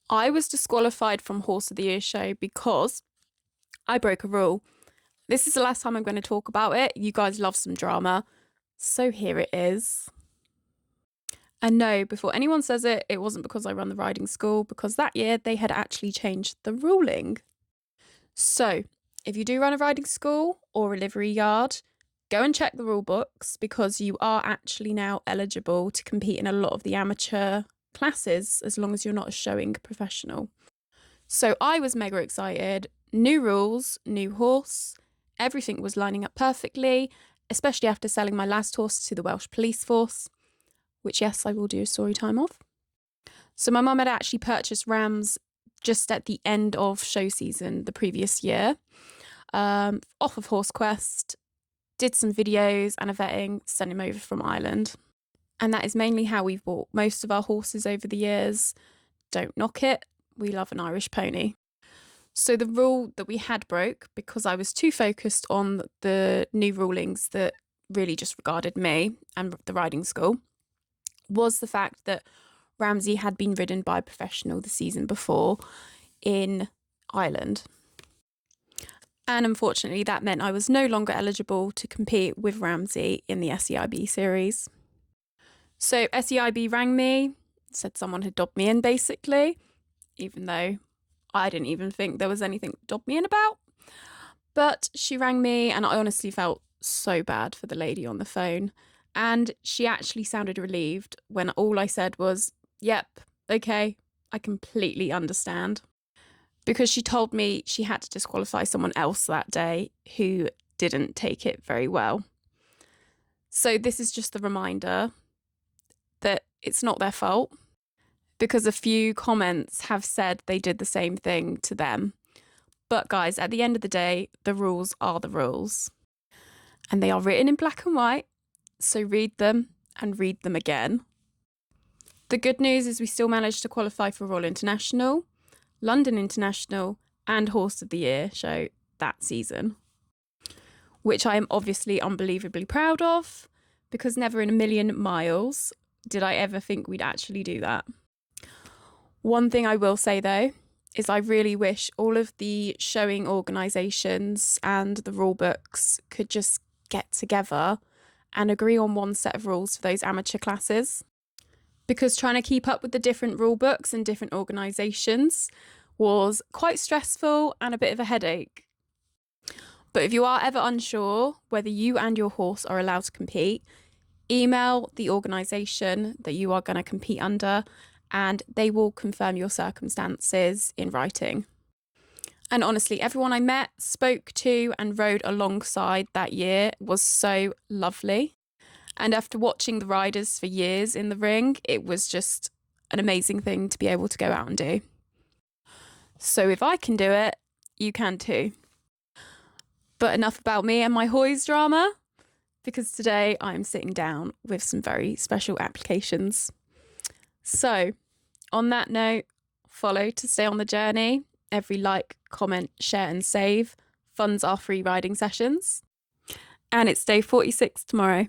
I was disqualified from Horse of the Year show because I broke a rule. This is the last time I'm going to talk about it. You guys love some drama, so here it is. And no, before anyone says it, it wasn't because I run the riding school, because that year they had actually changed the ruling. So if you do run a riding school or a livery yard, go and check the rule books, because you are actually now eligible to compete in a lot of the amateur classes as long as you're not a showing professional. So I was mega excited. New rules, new horse, everything was lining up perfectly, especially after selling my last horse to the Welsh Police Force, which, yes, I will do a story time of. So my mum had actually purchased rams just at the end of show season the previous year, off of Horse Quest, did some videos and a vetting, sent him over from Ireland. And that is mainly how we've bought most of our horses over the years. Don't knock it. We love an Irish pony. So the rule that we had broke, because I was too focused on the new rulings that really just regarded me and the riding school, was the fact that Ramsey had been ridden by a professional the season before in Ireland. And unfortunately, that meant I was no longer eligible to compete with Ramsey in the SEIB series. So SEIB rang me, said someone had dobbed me in, basically, even though I didn't even think there was anything to dob me in about. But she rang me, and I honestly felt so bad for the lady on the phone. And she actually sounded relieved when all I said was, "Yep, okay, I completely understand." Because she told me she had to disqualify someone else that day who didn't take it very well. So this is just the reminder that it's not their fault, because a few comments have said they did the same thing to them. But guys, at the end of the day, the rules are the rules. And they are written in black and white, so read them and read them again. The good news is we still managed to qualify for Royal International, London International and Horse of the Year show that season, which I am obviously unbelievably proud of, because never in a million miles did I ever think we'd actually do that. One thing I will say though is I really wish all of the showing organisations and the rule books could just get together and agree on one set of rules for those amateur classes, because trying to keep up with the different rule books and different organisations was quite stressful and a bit of a headache. But if you are ever unsure whether you and your horse are allowed to compete, email the organisation that you are going to compete under, and they will confirm your circumstances in writing. And honestly, everyone I met, spoke to and rode alongside that year was so lovely. And after watching the riders for years in the ring, it was just an amazing thing to be able to go out and do. So if I can do it, you can too. But enough about me and my HOYS drama, because today I'm sitting down with some very special applications. So on that note, follow to stay on the journey. Every like, comment, share and save funds our free riding sessions. And it's day 46 tomorrow.